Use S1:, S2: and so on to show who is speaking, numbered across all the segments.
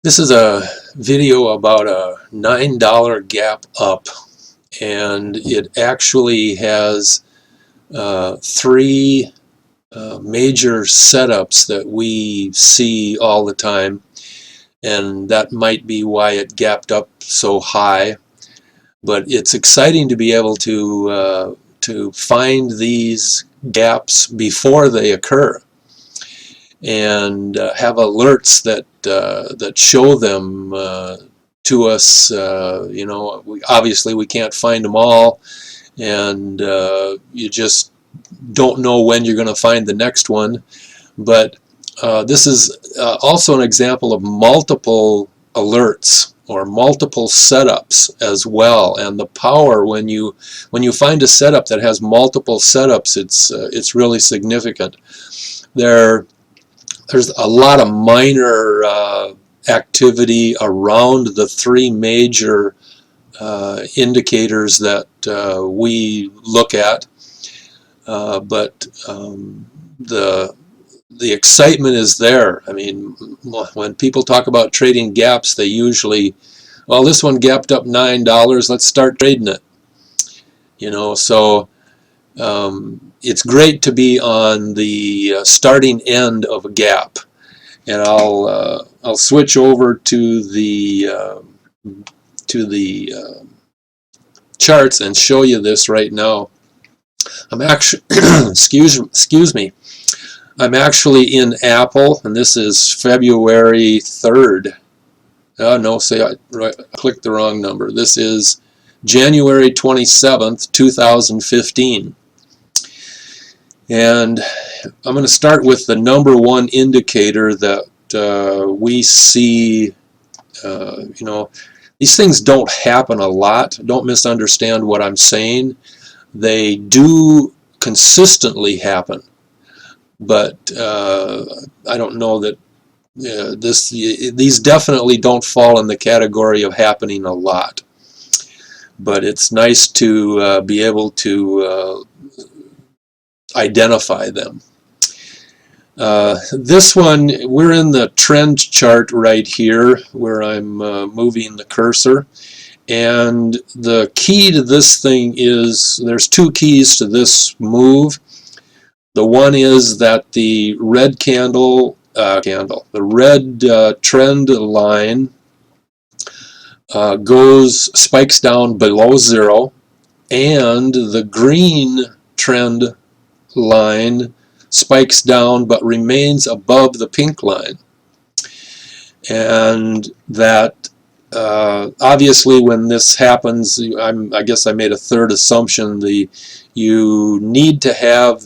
S1: This is a video about a $9 gap up, and it actually has three major setups that we see all the time, and that might be why it gapped up so high. But it's exciting to be able to find these gaps before they occur, and have alerts that show them to us. Obviously we can't find them all, and you just don't know when you're going to find the next one. But this is also an example of multiple alerts or multiple setups as well. And the power, when you find a setup that has multiple setups, it's really significant. There's a lot of minor activity around the three major indicators that we look at, but the excitement is there. I mean, when people talk about trading gaps, they usually, well, this one gapped up $9, let's start trading it. So it's great to be on the starting end of a gap. And I'll switch over to the charts and show you this right now. I'm actually excuse me. I'm actually in Apple, and this is February 3rd. Oh no, I clicked the wrong number. This is January 27th, 2015. And I'm going to start with the number one indicator that we see. These things don't happen a lot. Don't misunderstand what I'm saying. They do consistently happen, but I don't know that these definitely don't fall in the category of happening a lot. But it's nice to be able to identify them. This one, we're in the trend chart right here where I'm moving the cursor, and the key to this thing is, there's two keys to this move. The one is that the red the red trend line spikes down below zero, and the green trend line spikes down but remains above the pink line. And that obviously when this happens, I guess I made a third assumption, you need to have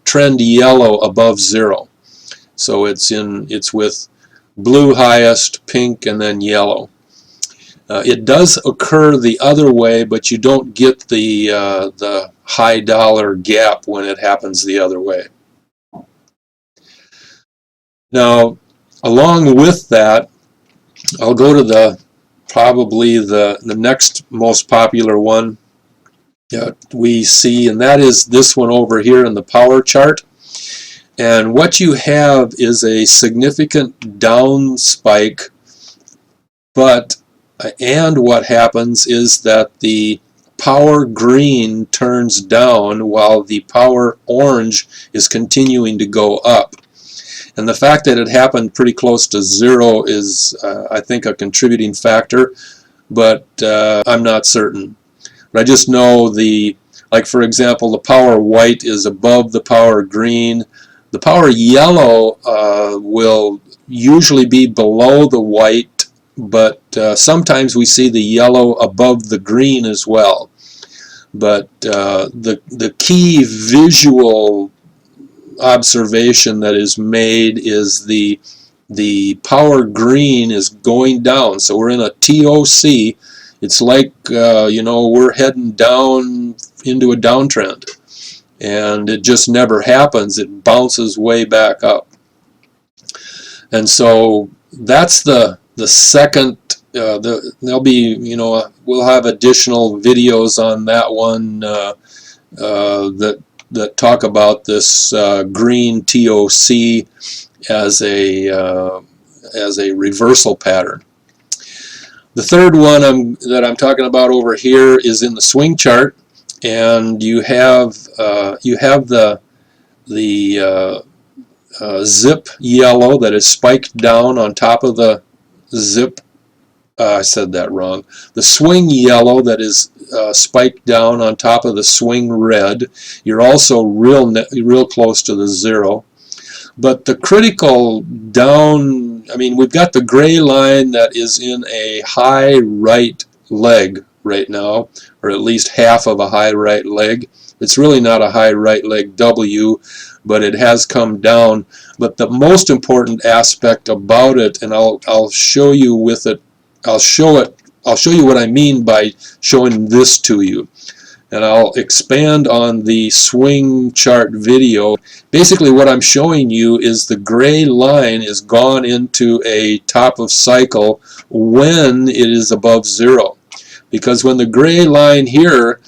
S1: trend yellow above zero. So it's with blue highest, pink, and then yellow. It does occur the other way, but you don't get the high dollar gap when it happens the other way. Now, along with that, I'll go to probably the next most popular one that we see, and that is this one over here in the power chart. And what you have is a significant down spike, and what happens is that the power green turns down while the power orange is continuing to go up. And the fact that it happened pretty close to zero is, I think, a contributing factor, but I'm not certain. But I just know like for example, the power white is above the power green. The power yellow will usually be below the white, but sometimes we see the yellow above the green as well. But the key visual observation that is made is the power green is going down. So we're in a TOC. It's like we're heading down into a downtrend, and it just never happens. It bounces way back up. And so that's the second. There'll be, we'll have additional videos on that one that talk about this green TOC as a reversal pattern. The third one that I'm talking about over here is in the swing chart, and you have the zip yellow that is spiked down on top of the zip. I said that wrong. The swing yellow that is spiked down on top of the swing red. You're also real close to the zero. But the critical down, I mean, we've got the gray line that is in a high right leg right now, or at least half of a high right leg. It's really not a high right leg W, but it has come down. But the most important aspect about it, and I'll show you with it, I'll show you what I mean by showing this to you. And I'll expand on the swing chart video. Basically what I'm showing you is the gray line is gone into a top of cycle when it is above zero. Because when the gray line here,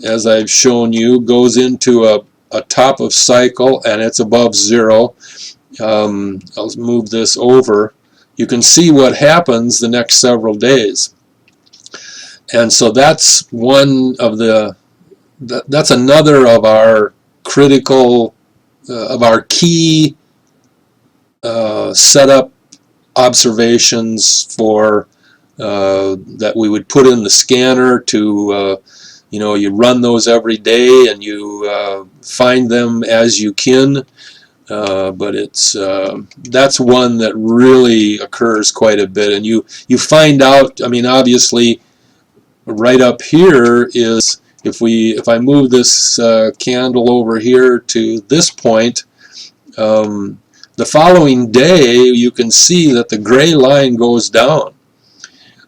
S1: as I've shown you, goes into a top of cycle and it's above zero, I'll move this over, you can see what happens the next several days. And so that's one of the, that's another of our critical, of our key setup observations for that we would put in the scanner to, you know, you run those every day and you find them as you can. But it's that's one that really occurs quite a bit, and you find out. I mean, obviously, right up here is if I move this candle over here to this point, the following day you can see that the gray line goes down.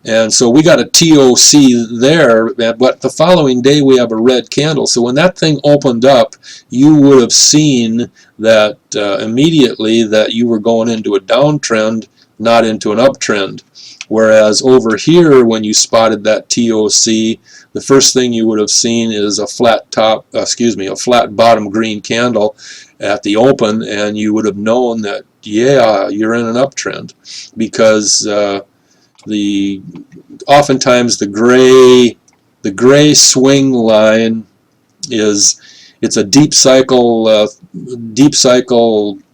S1: And so we got a TOC there, but the following day we have a red candle. So when that thing opened up, you would have seen that immediately that you were going into a downtrend, not into an uptrend. Whereas over here, when you spotted that TOC, the first thing you would have seen is a flat top, a flat bottom green candle at the open, and you would have known that, yeah, you're in an uptrend, because oftentimes the gray swing line it's a deep cycle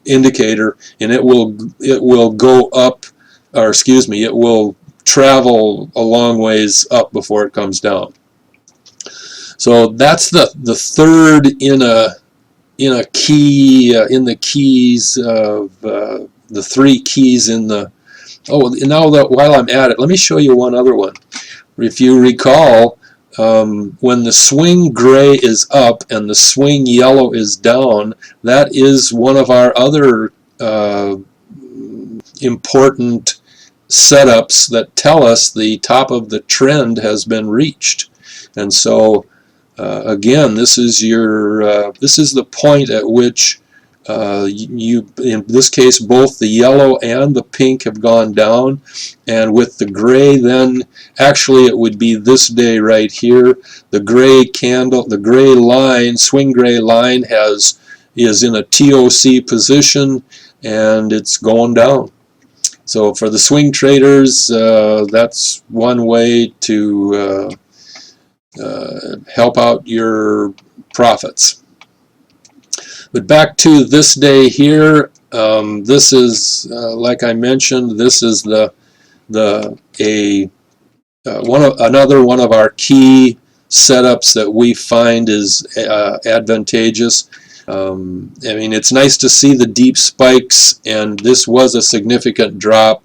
S1: indicator, and it will go up, or it will travel a long ways up before it comes down. So that's the third in a key in the keys of the three keys in the. Oh, now that while I'm at it, let me show you one other one. If you recall, when the swing gray is up and the swing yellow is down, that is one of our other important setups that tell us the top of the trend has been reached. And so again, this is the point at which in this case, both the yellow and the pink have gone down, and with the gray, then actually it would be this day right here. The gray candle, the gray line, swing gray line is in a TOC position, and it's going down. So for the swing traders, that's one way to help out your profits. But back to this day here, this is like I mentioned, this is another one of our key setups that we find is advantageous. I mean, it's nice to see the deep spikes, and this was a significant drop.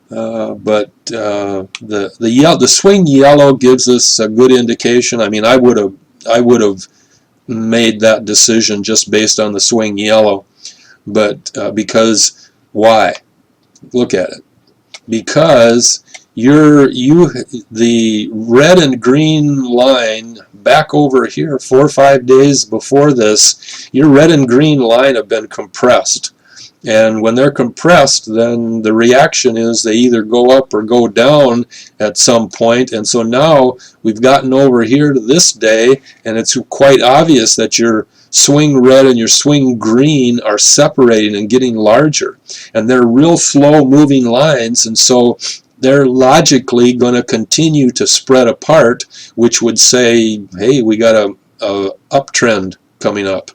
S1: But the swing yellow gives us a good indication. I mean, I would have made that decision just based on the swing yellow, but because why? Look at it. Because the red and green line back over here 4 or 5 days before this, your red and green line have been compressed. And when they're compressed, then the reaction is they either go up or go down at some point. And so now we've gotten over here to this day, and it's quite obvious that your swing red and your swing green are separating and getting larger, and they're real slow moving lines, and so they're logically going to continue to spread apart, which would say, hey, we got a uptrend coming up.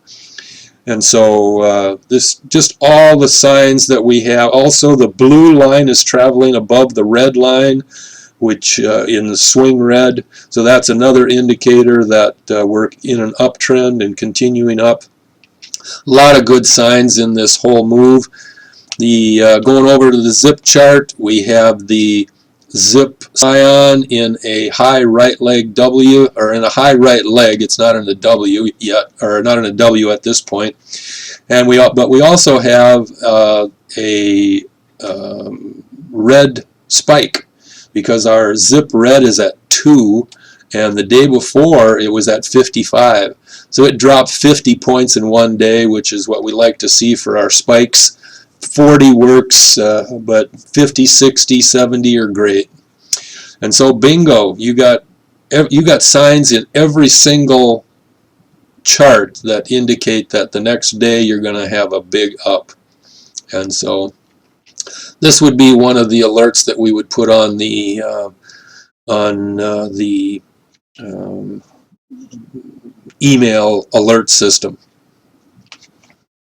S1: And so this just all the signs that we have. Also, the blue line is traveling above the red line, which in the swing red. So that's another indicator that we're in an uptrend and continuing up. A lot of good signs in this whole move. The going over to the zip chart, we have the zip scion in a high right leg W, or in a high right leg. It's not in a W yet, or not in a W at this point. And but we also have a red spike, because our zip red is at 2, and the day before it was at 55. So it dropped 50 points in one day, which is what we like to see for our spikes. 40 works, but 50, 60, 70 are great. And so bingo, you got signs in every single chart that indicate that the next day you're going to have a big up. And so this would be one of the alerts that we would put on the email alert system.